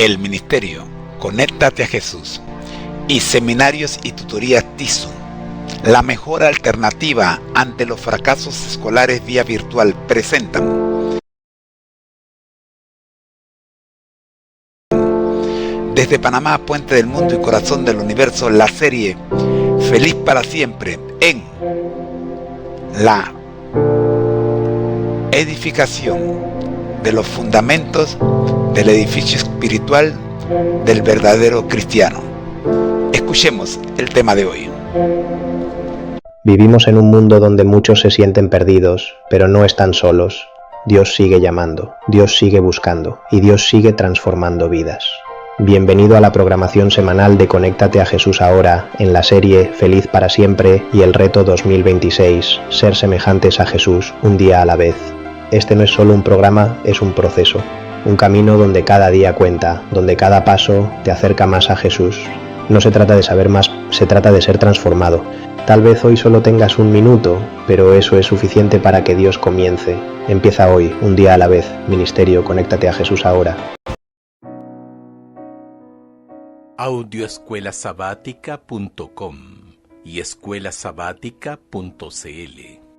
el ministerio Conéctate a Jesús y seminarios y tutorías TISU, la mejor alternativa ante los fracasos escolares vía virtual, presentan desde Panamá, puente del mundo y corazón del universo, la serie Feliz para siempre en la edificación de los fundamentos del edificio espiritual del verdadero cristiano. Escuchemos el tema de hoy. Vivimos en un mundo donde muchos se sienten perdidos, pero no están solos. Dios sigue llamando, Dios sigue buscando y Dios sigue transformando vidas. Bienvenido a la programación semanal de Conéctate a Jesús ahora, en la serie Feliz para siempre y el reto 2026, ser semejantes a Jesús un día a la vez. Este no es solo un programa, es un proceso, un camino donde cada día cuenta, donde cada paso te acerca más a Jesús. No se trata de saber más, se trata de ser transformado. Tal vez hoy solo tengas un minuto, pero eso es suficiente para que Dios comience. Empieza hoy, un día a la vez. Ministerio Conéctate a Jesús ahora. Audioescuelasabática.com y escuelasabática.cl.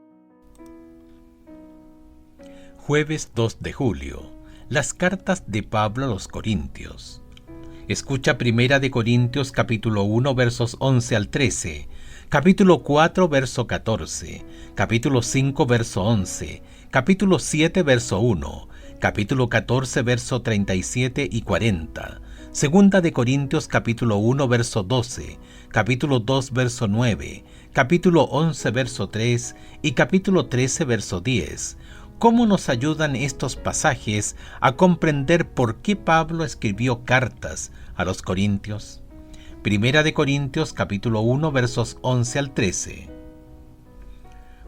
Jueves 2 de julio. Las cartas de Pablo a los Corintios. Escucha Primera de Corintios capítulo 1 versos 11 al 13, capítulo 4 verso 14, capítulo 5 verso 11, capítulo 7 verso 1, capítulo 14 verso 37 y 40, Segunda de Corintios capítulo 1 verso 12, capítulo 2 verso 9, capítulo 11 verso 3 y capítulo 13 verso 10. ¿Cómo nos ayudan estos pasajes a comprender por qué Pablo escribió cartas a los Corintios? Primera de Corintios capítulo 1 versos 11 al 13.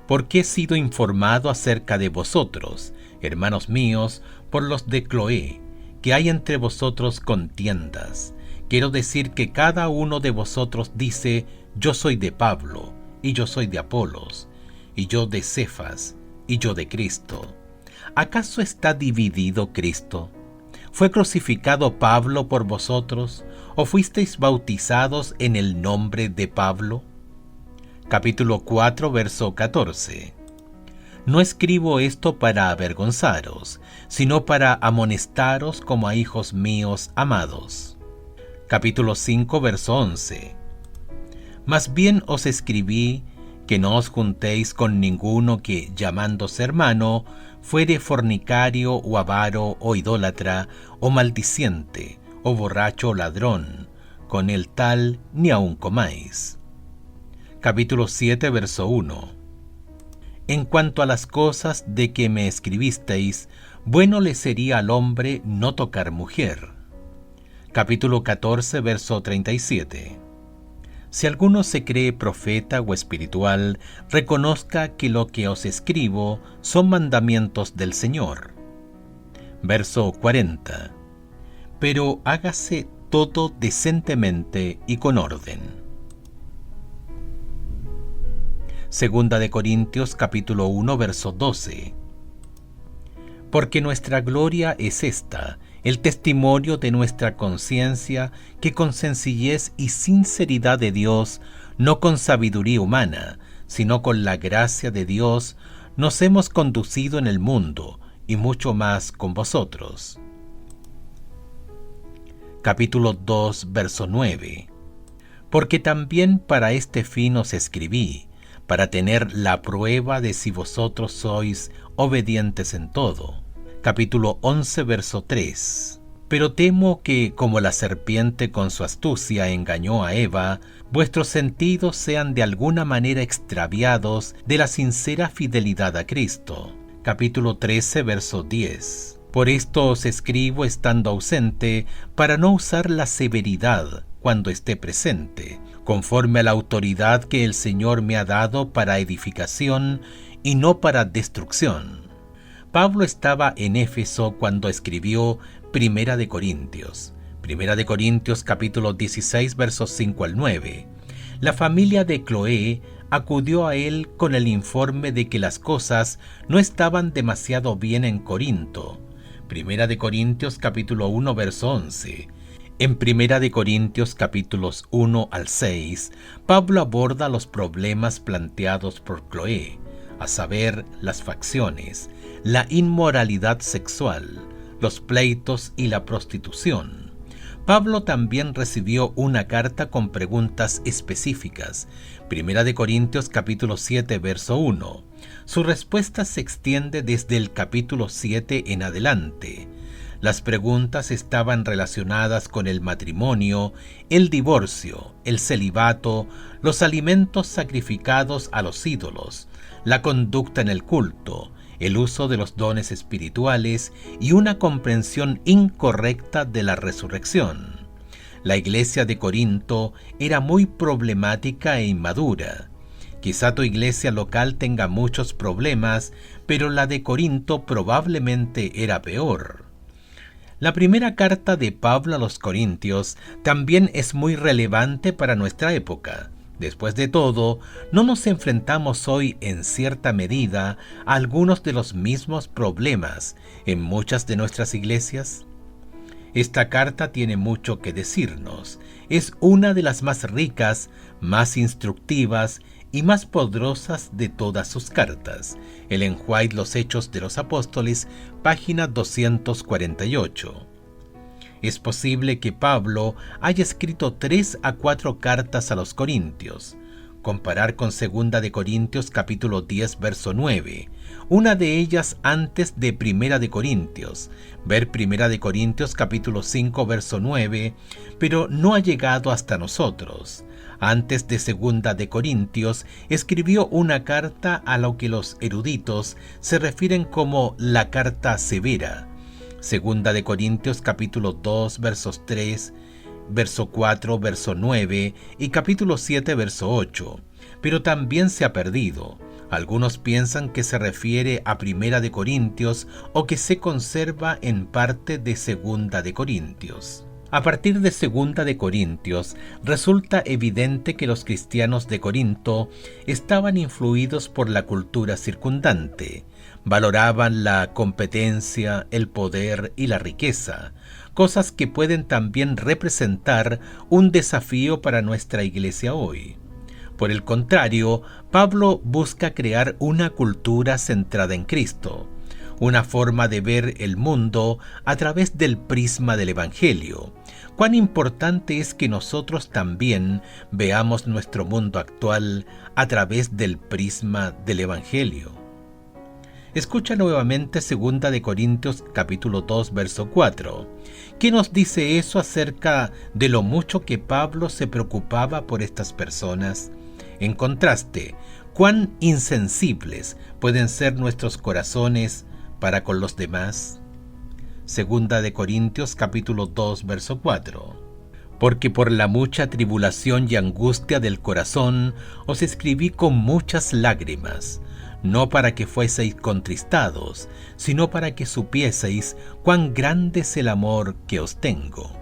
Porque he sido informado acerca de vosotros, hermanos míos, por los de Cloé, que hay entre vosotros contiendas. Quiero decir que cada uno de vosotros dice, yo soy de Pablo, y yo soy de Apolos, y yo de Cefas, y yo de Cristo. ¿Acaso está dividido Cristo? ¿Fue crucificado Pablo por vosotros, o fuisteis bautizados en el nombre de Pablo? Capítulo 4, verso 14. No escribo esto para avergonzaros, sino para amonestaros como a hijos míos amados. Capítulo 5, verso 11. Más bien os escribí que no os juntéis con ninguno que, llamándose hermano, fuere fornicario o avaro o idólatra o maldiciente o borracho o ladrón, con el tal ni aun comáis. Capítulo 7, verso 1. En cuanto a las cosas de que me escribisteis, bueno le sería al hombre no tocar mujer. Capítulo 14, verso 37. Si alguno se cree profeta o espiritual, reconozca que lo que os escribo son mandamientos del Señor. Verso 40. Pero hágase todo decentemente y con orden. Segunda de Corintios capítulo 1 verso 12. Porque nuestra gloria es esta, el testimonio de nuestra conciencia, que con sencillez y sinceridad de Dios, no con sabiduría humana, sino con la gracia de Dios, nos hemos conducido en el mundo, y mucho más con vosotros. Capítulo 2 verso 9. Porque también para este fin os escribí, para tener la prueba de si vosotros sois obedientes en todo. Capítulo 11, verso 3. Pero temo que, como la serpiente con su astucia engañó a Eva, vuestros sentidos sean de alguna manera extraviados de la sincera fidelidad a Cristo. Capítulo 13, verso 10. Por esto os escribo estando ausente, para no usar la severidad cuando esté presente, conforme a la autoridad que el Señor me ha dado para edificación y no para destrucción. Pablo estaba en Éfeso cuando escribió Primera de Corintios. Primera de Corintios capítulo 16 versos 5 al 9. La familia de Cloé acudió a él con el informe de que las cosas no estaban demasiado bien en Corinto, Primera de Corintios capítulo 1 verso 11. En Primera de Corintios capítulos 1 al 6, Pablo aborda los problemas planteados por Cloé, a saber, las facciones, la inmoralidad sexual, los pleitos y la prostitución. Pablo también recibió una carta con preguntas específicas. Primera de Corintios capítulo 7 verso 1. Su respuesta se extiende desde el capítulo 7 en adelante. Las preguntas estaban relacionadas con el matrimonio, el divorcio, el celibato, los alimentos sacrificados a los ídolos, la conducta en el culto, el uso de los dones espirituales y una comprensión incorrecta de la resurrección. La iglesia de Corinto era muy problemática e inmadura. Quizá tu iglesia local tenga muchos problemas, pero la de Corinto probablemente era peor. La primera carta de Pablo a los Corintios también es muy relevante para nuestra época. Después de todo, ¿no nos enfrentamos hoy en cierta medida a algunos de los mismos problemas en muchas de nuestras iglesias? Esta carta tiene mucho que decirnos. Es una de las más ricas, más instructivas y más poderosas de todas sus cartas. Ellen White, Los Hechos de los Apóstoles, página 248. Es posible que Pablo haya escrito 3 a 4 cartas a los Corintios. Comparar con 2 de Corintios capítulo 10 verso 9, una de ellas antes de 1 de Corintios, ver 1 de Corintios capítulo 5 verso 9, pero no ha llegado hasta nosotros. Antes de 2 de Corintios, escribió una carta a lo que los eruditos se refieren como la carta severa. 2 de Corintios capítulo 2 versos 3, verso 4, verso 9 y capítulo 7 verso 8, pero también se ha perdido. Algunos piensan que se refiere a 1 de Corintios o que se conserva en parte de 2 de Corintios. A partir de 2 de Corintios, resulta evidente que los cristianos de Corinto estaban influidos por la cultura circundante. Valoraban la competencia, el poder y la riqueza, cosas que pueden también representar un desafío para nuestra iglesia hoy. Por el contrario, Pablo busca crear una cultura centrada en Cristo, una forma de ver el mundo a través del prisma del Evangelio. Cuán importante es que nosotros también veamos nuestro mundo actual a través del prisma del Evangelio. Escucha nuevamente 2 de Corintios capítulo 2 verso 4. ¿Qué nos dice eso acerca de lo mucho que Pablo se preocupaba por estas personas? En contraste, ¿cuán insensibles pueden ser nuestros corazones para con los demás? 2 de Corintios capítulo 2 verso 4. Porque por la mucha tribulación y angustia del corazón os escribí con muchas lágrimas, no para que fueseis contristados, sino para que supieseis cuán grande es el amor que os tengo.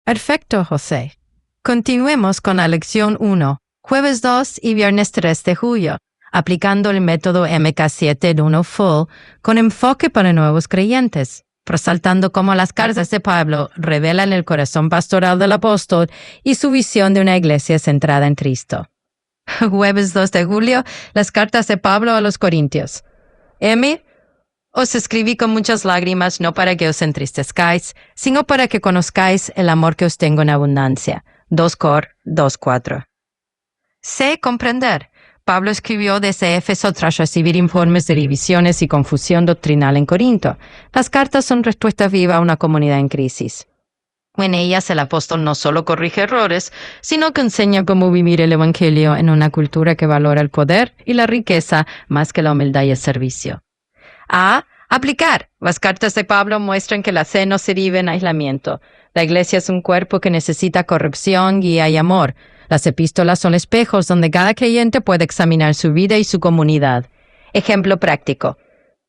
Perfecto, José. Continuemos con la lección 1, jueves 2 y viernes 3 de julio, aplicando el método MK7 en 1 Full con enfoque para nuevos creyentes, resaltando cómo las cartas de Pablo revelan el corazón pastoral del apóstol y su visión de una iglesia centrada en Cristo. Jueves 2 de julio, las cartas de Pablo a los Corintios. Os escribí con muchas lágrimas, no para que os entristezcáis, sino para que conozcáis el amor que os tengo en abundancia. 2 Cor 2:4. Sé comprender. Pablo escribió desde Éfeso tras recibir informes de divisiones y confusión doctrinal en Corinto. Las cartas son respuesta viva a una comunidad en crisis. En ellas el apóstol no solo corrige errores, sino que enseña cómo vivir el Evangelio en una cultura que valora el poder y la riqueza más que la humildad y el servicio. Aplicar. Las cartas de Pablo muestran que la fe no se vive en aislamiento. La iglesia es un cuerpo que necesita corrección, guía y amor. Las epístolas son espejos donde cada creyente puede examinar su vida y su comunidad. Ejemplo práctico.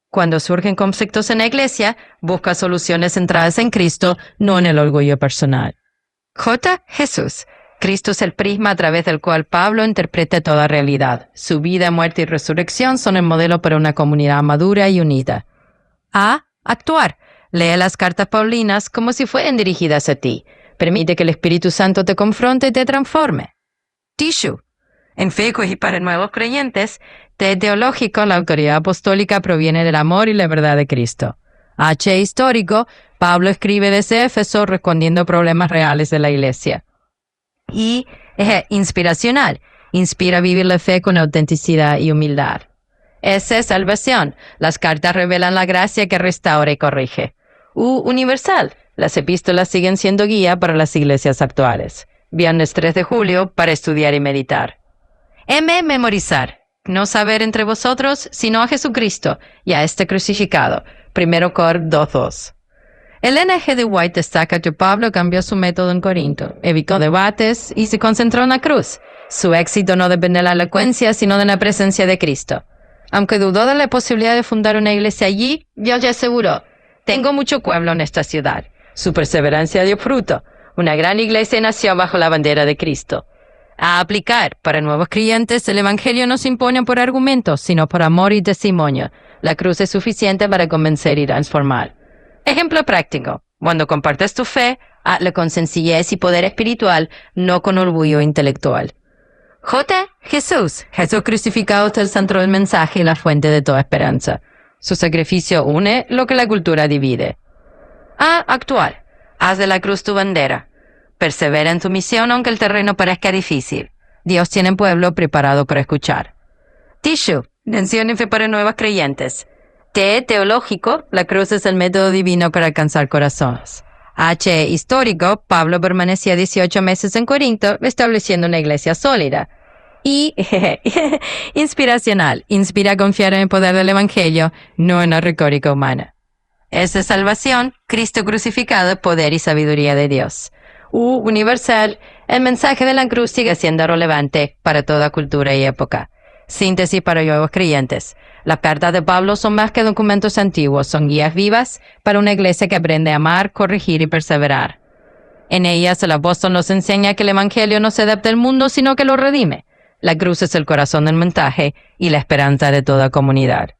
Cuando surgen conflictos en la iglesia, busca soluciones centradas en Cristo, no en el orgullo personal. Jesús. Cristo es el prisma a través del cual Pablo interpreta toda realidad. Su vida, muerte y resurrección son el modelo para una comunidad madura y unida. A. Actuar. Lee las cartas paulinas como si fueran dirigidas a ti. Permite que el Espíritu Santo te confronte y te transforme. Tissue. En Ficus y para nuevos creyentes, teológico, la autoridad apostólica proviene del amor y la verdad de Cristo. H. Histórico. Pablo escribe desde Éfeso respondiendo a problemas reales de la iglesia. Y inspiracional. Inspira a vivir la fe con autenticidad y humildad. S. Salvación. Las cartas revelan la gracia que restaura y corrige. U. Universal. Las epístolas siguen siendo guía para las iglesias actuales. Viernes 3 de julio para estudiar y meditar. M. Memorizar. No saber entre vosotros, sino a Jesucristo y a este crucificado. 1 Cor 2:2. El N.G. de White destaca que Pablo cambió su método en Corinto, evitó debates y se concentró en la cruz. Su éxito no depende de la elocuencia, sino de la presencia de Cristo. Aunque dudó de la posibilidad de fundar una iglesia allí, Dios le aseguró: tengo mucho pueblo en esta ciudad. Su perseverancia dio fruto. Una gran iglesia nació bajo la bandera de Cristo. A aplicar. Para nuevos creyentes, el Evangelio no se impone por argumentos, sino por amor y testimonio. La cruz es suficiente para convencer y transformar. Ejemplo práctico. Cuando compartes tu fe, hazlo con sencillez y poder espiritual, no con orgullo intelectual. J. Jesús. Jesús crucificado es el centro del mensaje y la fuente de toda esperanza. Su sacrificio une lo que la cultura divide. A. Actuar. Haz de la cruz tu bandera. Persevera en tu misión aunque el terreno parezca difícil. Dios tiene un pueblo preparado para escuchar. Tissue. Mención y fe para nuevos creyentes. T. Teológico. La cruz es el método divino para alcanzar corazones. H. Histórico. Pablo permanecía 18 meses en Corinto, estableciendo una iglesia sólida. Y inspiracional. Inspira a confiar en el poder del Evangelio, no en la retórica humana. S. Salvación. Cristo crucificado, poder y sabiduría de Dios. U. Universal. El mensaje de la cruz sigue siendo relevante para toda cultura y época. Síntesis para nuevos creyentes. Las cartas de Pablo son más que documentos antiguos, son guías vivas para una iglesia que aprende a amar, corregir y perseverar. En ellas el apóstol nos enseña que el Evangelio no se adapta al mundo, sino que lo redime. La cruz es el corazón del mensaje y la esperanza de toda comunidad.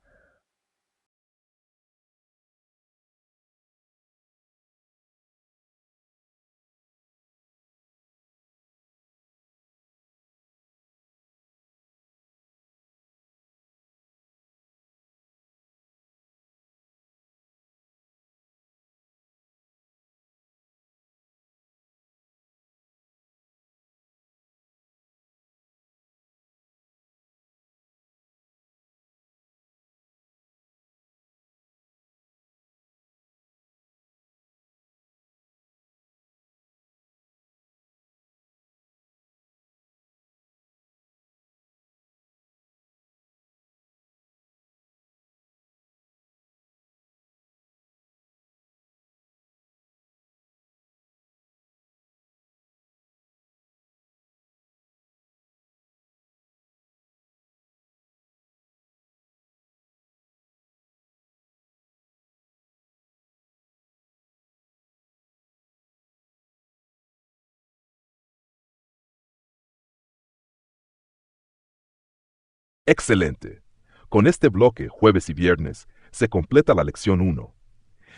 Excelente. Con este bloque, jueves y viernes, se completa la lección 1.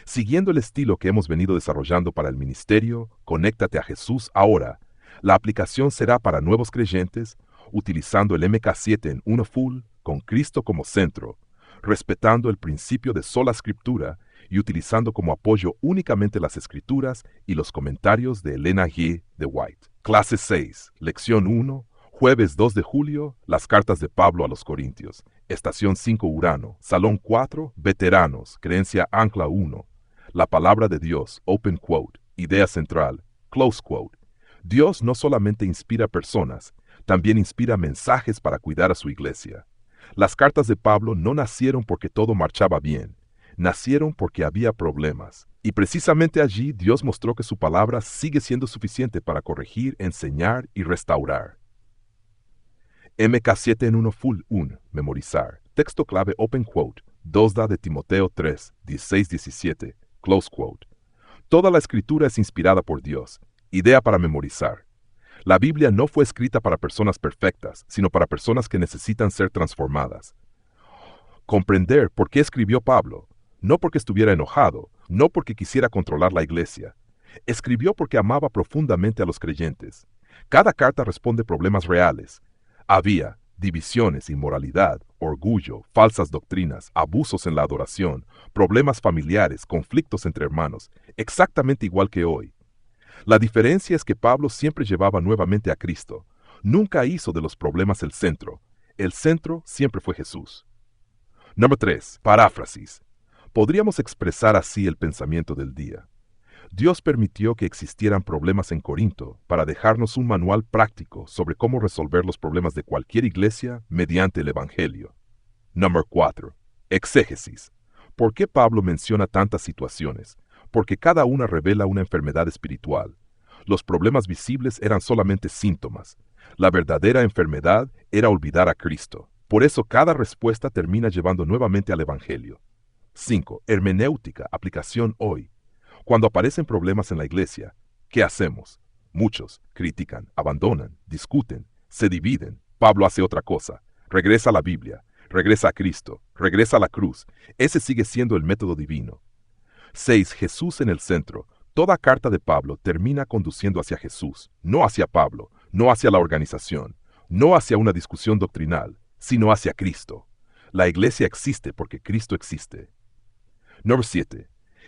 Siguiendo el estilo que hemos venido desarrollando para el ministerio, Conéctate a Jesús ahora. La aplicación será para nuevos creyentes, utilizando el MK7 en 1 full, con Cristo como centro, respetando el principio de sola escritura y utilizando como apoyo únicamente las escrituras y los comentarios de Elena G. de White. Clase 6, lección 1, jueves 2 de julio, las cartas de Pablo a los Corintios. Estación 5 Urano, Salón 4, Veteranos, Creencia Ancla 1. La palabra de Dios, open quote, idea central, close quote. Dios no solamente inspira personas, también inspira mensajes para cuidar a su iglesia. Las cartas de Pablo no nacieron porque todo marchaba bien, nacieron porque había problemas. Y precisamente allí Dios mostró que su palabra sigue siendo suficiente para corregir, enseñar y restaurar. MK7 en 1 full 1, memorizar. Texto clave open quote, 2 de Timoteo 3, 16-17, close quote. Toda la escritura es inspirada por Dios. Idea para memorizar. La Biblia no fue escrita para personas perfectas, sino para personas que necesitan ser transformadas. Comprender por qué escribió Pablo, no porque estuviera enojado, no porque quisiera controlar la iglesia. Escribió porque amaba profundamente a los creyentes. Cada carta responde problemas reales. Había divisiones, inmoralidad, orgullo, falsas doctrinas, abusos en la adoración, problemas familiares, conflictos entre hermanos, exactamente igual que hoy. La diferencia es que Pablo siempre llevaba nuevamente a Cristo. Nunca hizo de los problemas el centro. El centro siempre fue Jesús. Número 3. Paráfrasis. Podríamos expresar así el pensamiento del día. Dios permitió que existieran problemas en Corinto para dejarnos un manual práctico sobre cómo resolver los problemas de cualquier iglesia mediante el Evangelio. Número 4. Exégesis. ¿Por qué Pablo menciona tantas situaciones? Porque cada una revela una enfermedad espiritual. Los problemas visibles eran solamente síntomas. La verdadera enfermedad era olvidar a Cristo. Por eso cada respuesta termina llevando nuevamente al Evangelio. 5. Hermenéutica, aplicación hoy. Cuando aparecen problemas en la iglesia, ¿qué hacemos? Muchos critican, abandonan, discuten, se dividen. Pablo hace otra cosa. Regresa a la Biblia, regresa a Cristo, regresa a la cruz. Ese sigue siendo el método divino. 6. Jesús en el centro. Toda carta de Pablo termina conduciendo hacia Jesús, no hacia Pablo, no hacia la organización, no hacia una discusión doctrinal, sino hacia Cristo. La iglesia existe porque Cristo existe. Número 7.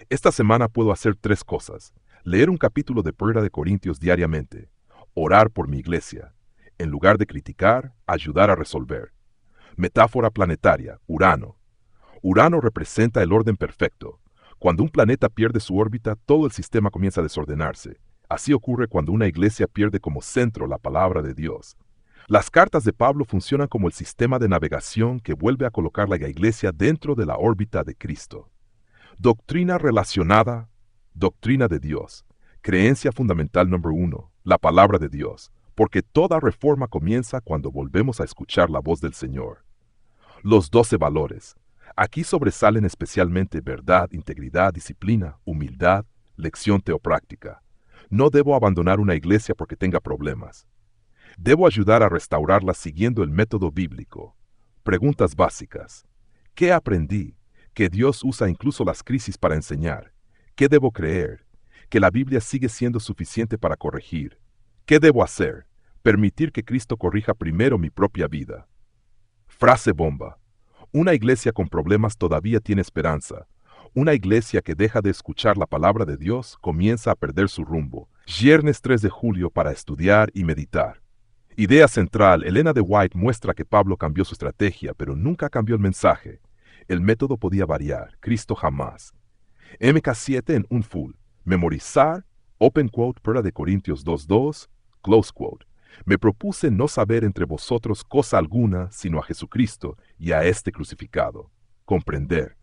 Esta semana puedo hacer 3 cosas. Leer un capítulo de 1 de Corintios diariamente. Orar por mi iglesia. En lugar de criticar, ayudar a resolver. Metáfora planetaria, Urano. Urano representa el orden perfecto. Cuando un planeta pierde su órbita, todo el sistema comienza a desordenarse. Así ocurre cuando una iglesia pierde como centro la palabra de Dios. Las cartas de Pablo funcionan como el sistema de navegación que vuelve a colocar la iglesia dentro de la órbita de Cristo. Doctrina relacionada, doctrina de Dios. Creencia fundamental número 1, la palabra de Dios, porque toda reforma comienza cuando volvemos a escuchar la voz del Señor. Los 12 valores. Aquí sobresalen especialmente verdad, integridad, disciplina, humildad, lección teopráctica. No debo abandonar una iglesia porque tenga problemas. Debo ayudar a restaurarla siguiendo el método bíblico. Preguntas básicas. ¿Qué aprendí? Que Dios usa incluso las crisis para enseñar. ¿Qué debo creer? Que la Biblia sigue siendo suficiente para corregir. ¿Qué debo hacer? Permitir que Cristo corrija primero mi propia vida. Frase bomba. Una iglesia con problemas todavía tiene esperanza. Una iglesia que deja de escuchar la palabra de Dios comienza a perder su rumbo. Viernes 3 de julio para estudiar y meditar. Idea central. Elena de White muestra que Pablo cambió su estrategia, pero nunca cambió el mensaje. El método podía variar, Cristo jamás. MK7 en un full. Memorizar, open quote, 1 de Corintios 2:2, close quote. Me propuse no saber entre vosotros cosa alguna, sino a Jesucristo y a este crucificado. Comprender.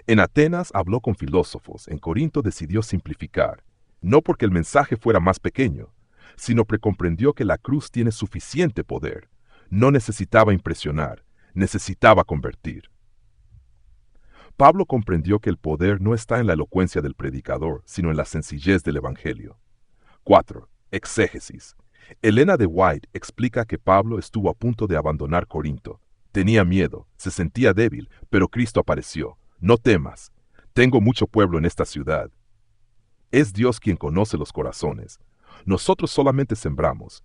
En Atenas habló con filósofos, en Corinto decidió simplificar, no porque el mensaje fuera más pequeño, sino porque comprendió que la cruz tiene suficiente poder. No necesitaba impresionar, necesitaba convertir. Pablo comprendió que el poder no está en la elocuencia del predicador, sino en la sencillez del Evangelio. 4. Exégesis. Elena de White explica que Pablo estuvo a punto de abandonar Corinto. Tenía miedo, se sentía débil, pero Cristo apareció. No temas, tengo mucho pueblo en esta ciudad. Es Dios quien conoce los corazones. Nosotros solamente sembramos.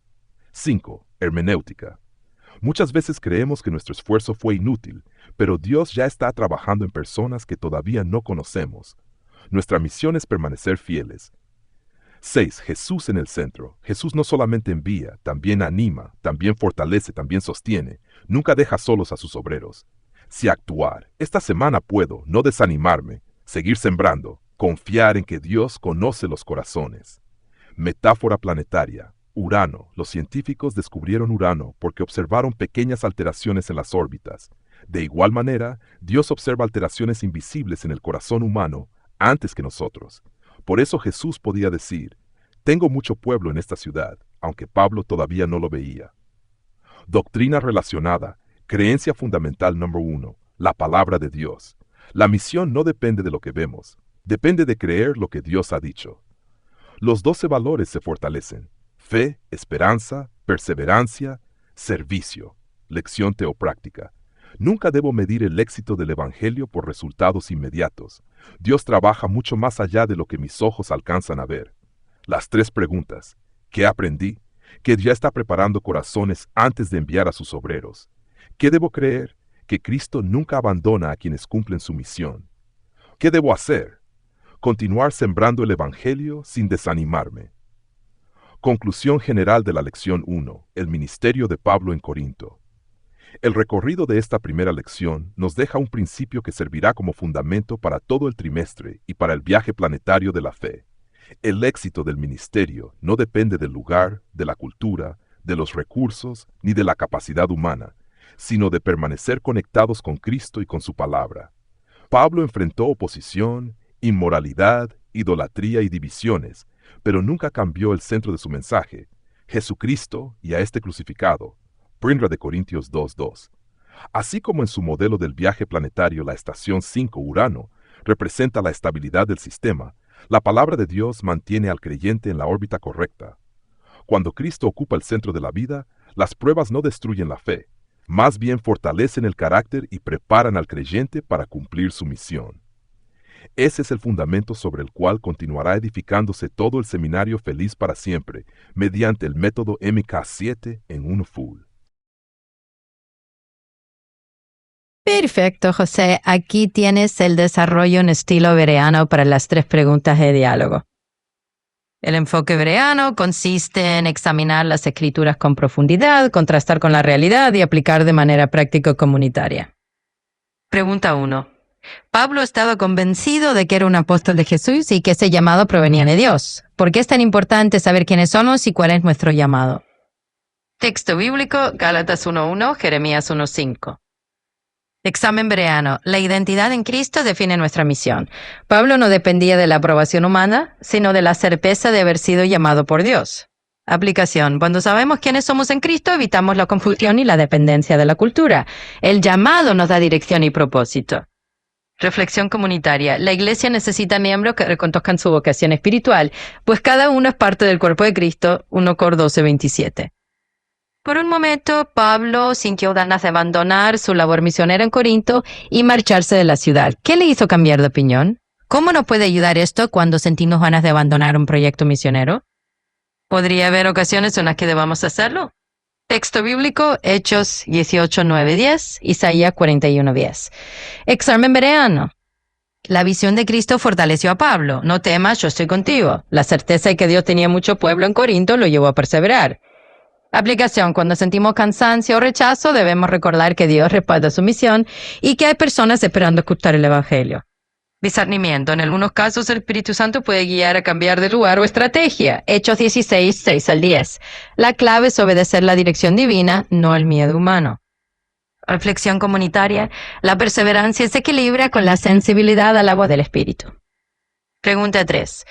5. Hermenéutica. Muchas veces creemos que nuestro esfuerzo fue inútil, pero Dios ya está trabajando en personas que todavía no conocemos. Nuestra misión es permanecer fieles. 6. Jesús en el centro. Jesús no solamente envía, también anima, también fortalece, también sostiene. Nunca deja solos a sus obreros. Si actuar, esta semana puedo no desanimarme, seguir sembrando, confiar en que Dios conoce los corazones. Metáfora planetaria. Urano. Los científicos descubrieron Urano porque observaron pequeñas alteraciones en las órbitas. De igual manera, Dios observa alteraciones invisibles en el corazón humano antes que nosotros. Por eso Jesús podía decir, tengo mucho pueblo en esta ciudad, aunque Pablo todavía no lo veía. Doctrina relacionada. Creencia fundamental número 1. La palabra de Dios. La misión no depende de lo que vemos, depende de creer lo que Dios ha dicho. Los 12 valores se fortalecen. fe, esperanza, perseverancia, servicio. Lección teopráctica. Nunca debo medir el éxito del Evangelio por resultados inmediatos. Dios trabaja mucho más allá de lo que mis ojos alcanzan a ver. Las 3 preguntas. ¿Qué aprendí? Que ya está preparando corazones antes de enviar a sus obreros. ¿Qué debo creer? Que Cristo nunca abandona a quienes cumplen su misión. ¿Qué debo hacer? Continuar sembrando el Evangelio sin desanimarme. Conclusión general de la lección 1. El ministerio de Pablo en Corinto. El recorrido de esta primera lección nos deja un principio que servirá como fundamento para todo el trimestre y para el viaje planetario de la fe. El éxito del ministerio no depende del lugar, de la cultura, de los recursos, ni de la capacidad humana, sino de permanecer conectados con Cristo y con su palabra. Pablo enfrentó oposición, inmoralidad, idolatría y divisiones, pero nunca cambió el centro de su mensaje, Jesucristo y a este crucificado. 1 Corintios 2:2. Así como en su modelo del viaje planetario la estación 5 Urano representa la estabilidad del sistema, la palabra de Dios mantiene al creyente en la órbita correcta. Cuando Cristo ocupa el centro de la vida, las pruebas no destruyen la fe, más bien fortalecen el carácter y preparan al creyente para cumplir su misión. Ese es el fundamento sobre el cual continuará edificándose todo el seminario Feliz para Siempre, mediante el método MK7 en uno full. Perfecto, José. Aquí tienes el desarrollo en estilo bereano para las 3 preguntas de diálogo. El enfoque bereano consiste en examinar las escrituras con profundidad, contrastar con la realidad y aplicar de manera práctico-comunitaria. Pregunta 1. Pablo estaba convencido de que era un apóstol de Jesús y que ese llamado provenía de Dios. ¿Por qué es tan importante saber quiénes somos y cuál es nuestro llamado? Texto bíblico, Gálatas 1:1, Jeremías 1:5. Examen bereano. La identidad en Cristo define nuestra misión. Pablo no dependía de la aprobación humana, sino de la certeza de haber sido llamado por Dios. Aplicación. Cuando sabemos quiénes somos en Cristo, evitamos la confusión y la dependencia de la cultura. El llamado nos da dirección y propósito. Reflexión comunitaria. La Iglesia necesita miembros que reconozcan su vocación espiritual, pues cada uno es parte del cuerpo de Cristo, 1 Cor 12:27. Por un momento, Pablo sintió ganas de abandonar su labor misionera en Corinto y marcharse de la ciudad. ¿Qué le hizo cambiar de opinión? ¿Cómo nos puede ayudar esto cuando sentimos ganas de abandonar un proyecto misionero? ¿Podría haber ocasiones en las que debamos hacerlo? Texto bíblico, Hechos 18:9-10, Isaías 41:10. Examen bereano. La visión de Cristo fortaleció a Pablo. No temas, yo estoy contigo. La certeza de que Dios tenía mucho pueblo en Corinto lo llevó a perseverar. Aplicación. Cuando sentimos cansancio o rechazo, debemos recordar que Dios respalda su misión y que hay personas esperando escuchar el Evangelio. Discernimiento. En algunos casos, el Espíritu Santo puede guiar a cambiar de lugar o estrategia. Hechos 16:6-10. La clave es obedecer la dirección divina, no el miedo humano. Reflexión comunitaria. La perseverancia se equilibra con la sensibilidad a la voz del Espíritu. Pregunta 3.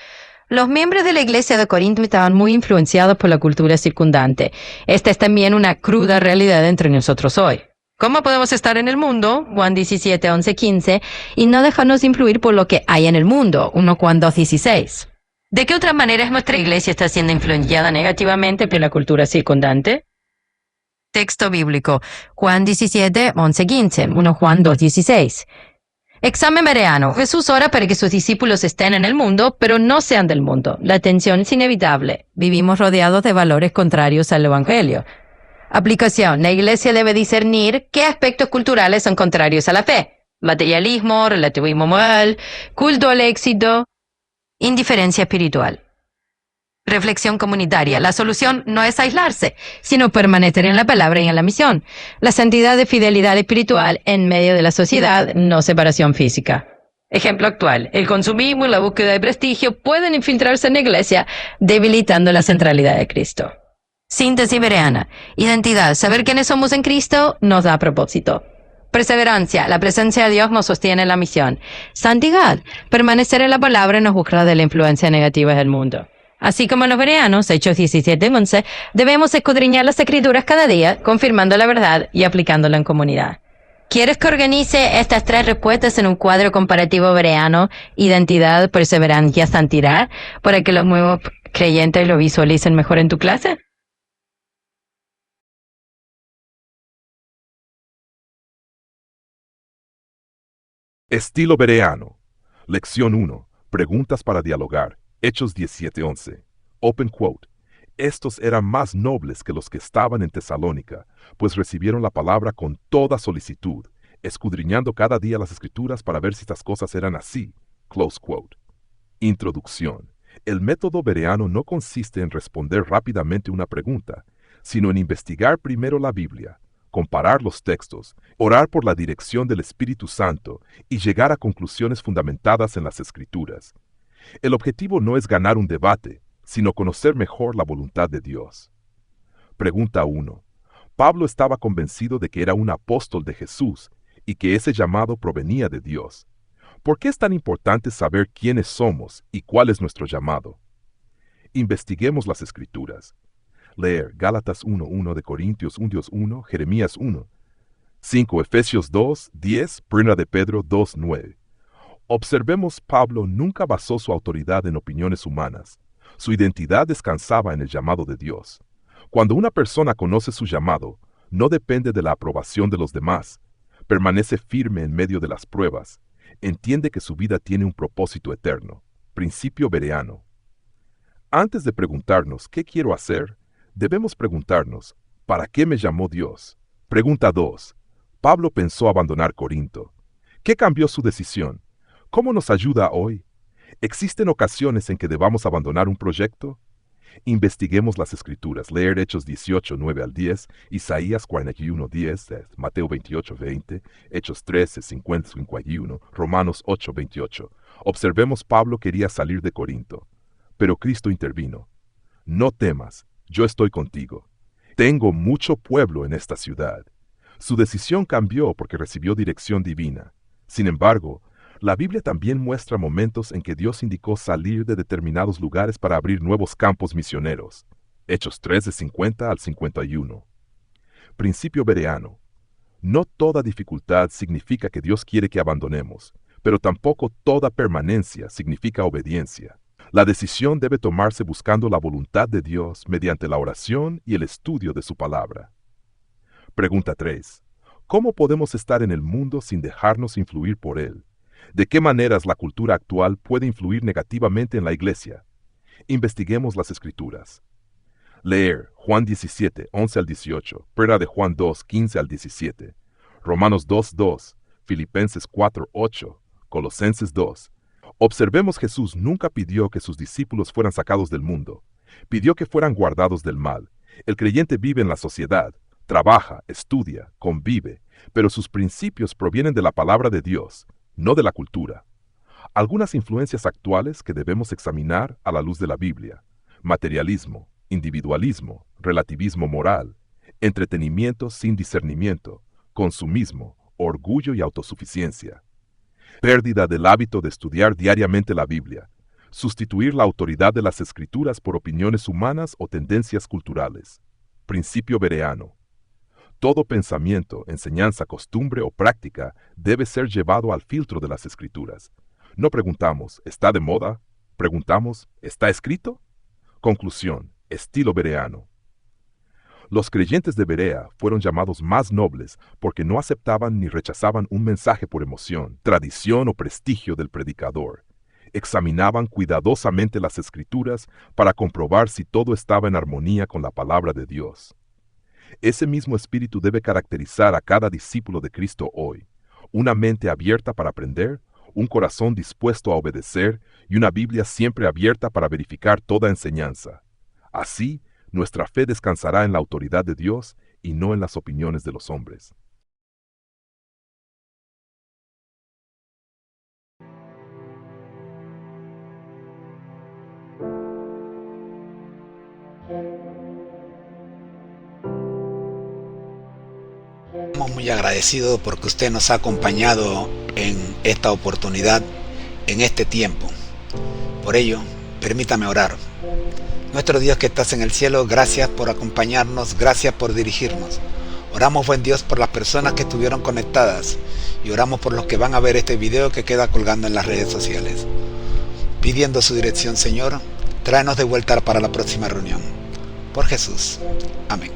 Los miembros de la iglesia de Corinto estaban muy influenciados por la cultura circundante. Esta es también una cruda realidad entre nosotros hoy. ¿Cómo podemos estar en el mundo? Juan 17:11-15, y no dejarnos influir por lo que hay en el mundo, 1 Juan 2:16. ¿De qué otra manera nuestra iglesia está siendo influenciada negativamente por la cultura circundante? Texto bíblico, Juan 17:11-15, 1 Juan 2:16. Examen bereano. Jesús ora para que sus discípulos estén en el mundo, pero no sean del mundo. La tensión es inevitable. Vivimos rodeados de valores contrarios al Evangelio. Aplicación. La Iglesia debe discernir qué aspectos culturales son contrarios a la fe. Materialismo, relativismo moral, culto al éxito, indiferencia espiritual. Reflexión comunitaria. La solución no es aislarse, sino permanecer en la palabra y en la misión. La santidad de fidelidad espiritual en medio de la sociedad, no separación física. Ejemplo actual. El consumismo y la búsqueda de prestigio pueden infiltrarse en la iglesia, debilitando la centralidad de Cristo. Síntesis bereana. Identidad. Saber quiénes somos en Cristo nos da propósito. Perseverancia. La presencia de Dios nos sostiene en la misión. Santidad. Permanecer en la palabra nos busca de la influencia negativa del mundo. Así como los bereanos, Hechos 17:11, debemos escudriñar las escrituras cada día, confirmando la verdad y aplicándola en comunidad. ¿Quieres que organice estas 3 respuestas en un cuadro comparativo bereano, identidad, perseverancia, santidad, para que los nuevos creyentes lo visualicen mejor en tu clase? Estilo bereano. Lección 1. Preguntas para dialogar. Hechos 17:11. Open quote. Estos eran más nobles que los que estaban en Tesalónica, pues recibieron la palabra con toda solicitud, escudriñando cada día las Escrituras para ver si estas cosas eran así. Close quote. Introducción. El método bereano no consiste en responder rápidamente una pregunta, sino en investigar primero la Biblia, comparar los textos, orar por la dirección del Espíritu Santo y llegar a conclusiones fundamentadas en las Escrituras. El objetivo no es ganar un debate, sino conocer mejor la voluntad de Dios. Pregunta 1. Pablo estaba convencido de que era un apóstol de Jesús y que ese llamado provenía de Dios. ¿Por qué es tan importante saber quiénes somos y cuál es nuestro llamado? Investiguemos las Escrituras. Leer Gálatas 1:1 de Corintios 1:1, Jeremías 1. 5 Efesios 2:10, 1 de Pedro 2:9. Observemos, Pablo nunca basó su autoridad en opiniones humanas. Su identidad descansaba en el llamado de Dios. Cuando una persona conoce su llamado, no depende de la aprobación de los demás, permanece firme en medio de las pruebas, entiende que su vida tiene un propósito eterno. Principio bereano. Antes de preguntarnos ¿qué quiero hacer?, debemos preguntarnos ¿para qué me llamó Dios? Pregunta 2. Pablo pensó abandonar Corinto. ¿Qué cambió su decisión? ¿Cómo nos ayuda hoy? ¿Existen ocasiones en que debamos abandonar un proyecto? Investiguemos las Escrituras. Leer Hechos 18:9 al 10, Isaías 41:10, Mateo 28:20, Hechos 13:50-51, Romanos 8:28. Observemos, Pablo quería salir de Corinto, pero Cristo intervino. No temas, yo estoy contigo. Tengo mucho pueblo en esta ciudad. Su decisión cambió porque recibió dirección divina. Sin embargo, la Biblia también muestra momentos en que Dios indicó salir de determinados lugares para abrir nuevos campos misioneros. Hechos 3:50-51. Principio bereano. No toda dificultad significa que Dios quiere que abandonemos, pero tampoco toda permanencia significa obediencia. La decisión debe tomarse buscando la voluntad de Dios mediante la oración y el estudio de su palabra. Pregunta 3. ¿Cómo podemos estar en el mundo sin dejarnos influir por él? ¿De qué maneras la cultura actual puede influir negativamente en la iglesia? Investiguemos las Escrituras. Leer Juan 17:11-18, 1 de Juan 2:15-17, Romanos 2:2, Filipenses 4:8, Colosenses 2. Observemos, Jesús nunca pidió que sus discípulos fueran sacados del mundo. Pidió que fueran guardados del mal. El creyente vive en la sociedad, trabaja, estudia, convive, pero sus principios provienen de la palabra de Dios, no de la cultura. Algunas influencias actuales que debemos examinar a la luz de la Biblia: materialismo, individualismo, relativismo moral, entretenimiento sin discernimiento, consumismo, orgullo y autosuficiencia. Pérdida del hábito de estudiar diariamente la Biblia, sustituir la autoridad de las Escrituras por opiniones humanas o tendencias culturales. Principio bereano. Todo pensamiento, enseñanza, costumbre o práctica debe ser llevado al filtro de las Escrituras. No preguntamos, ¿está de moda? Preguntamos, ¿está escrito? Conclusión, estilo bereano. Los creyentes de Berea fueron llamados más nobles porque no aceptaban ni rechazaban un mensaje por emoción, tradición o prestigio del predicador. Examinaban cuidadosamente las Escrituras para comprobar si todo estaba en armonía con la palabra de Dios. Ese mismo espíritu debe caracterizar a cada discípulo de Cristo hoy: una mente abierta para aprender, un corazón dispuesto a obedecer y una Biblia siempre abierta para verificar toda enseñanza. Así, nuestra fe descansará en la autoridad de Dios y no en las opiniones de los hombres. Estamos muy agradecidos porque usted nos ha acompañado en esta oportunidad, en este tiempo. Por ello, permítame orar. Nuestro Dios que estás en el cielo, gracias por acompañarnos, gracias por dirigirnos. Oramos, buen Dios, por las personas que estuvieron conectadas y oramos por los que van a ver este video que queda colgando en las redes sociales. Pidiendo su dirección, Señor, tráenos de vuelta para la próxima reunión. Por Jesús. Amén.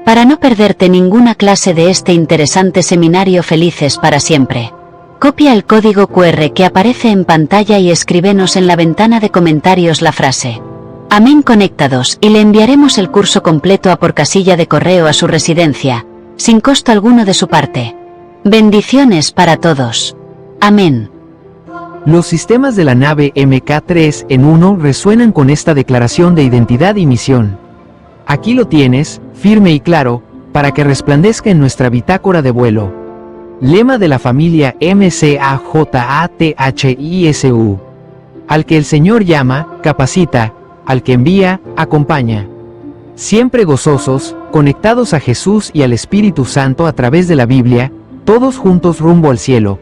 Para no perderte ninguna clase de este interesante seminario Felices para Siempre, copia el código QR que aparece en pantalla y escríbenos en la ventana de comentarios la frase Amén conectados y le enviaremos el curso completo por casilla de correo a su residencia, sin costo alguno de su parte. Bendiciones para todos. Amén. Los sistemas de la nave MK3 en 1 resuenan con esta declaración de identidad y misión. Aquí lo tienes, firme y claro, para que resplandezca en nuestra bitácora de vuelo. Lema de la familia MCAJATHISU. Al que el Señor llama, capacita, al que envía, acompaña. Siempre gozosos, conectados a Jesús y al Espíritu Santo a través de la Biblia, todos juntos rumbo al cielo.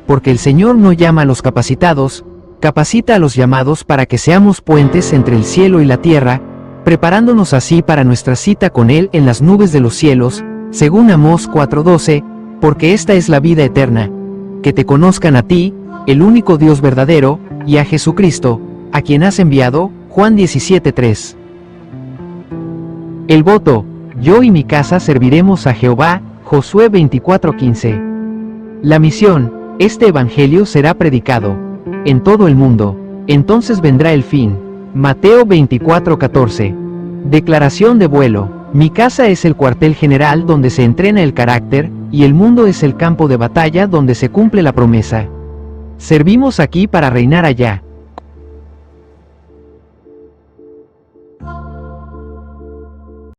Porque el Señor no llama a los capacitados, capacita a los llamados para que seamos puentes entre el cielo y la tierra, preparándonos así para nuestra cita con Él en las nubes de los cielos, según Amós 4:12, porque esta es la vida eterna, que te conozcan a ti, el único Dios verdadero, y a Jesucristo, a quien has enviado, Juan 17:3. El voto, yo y mi casa serviremos a Jehová, Josué 24:15. La misión, este evangelio será predicado en todo el mundo, entonces vendrá el fin. Mateo 24:14. Declaración de vuelo. Mi casa es el cuartel general donde se entrena el carácter, y el mundo es el campo de batalla donde se cumple la promesa. Servimos aquí para reinar allá.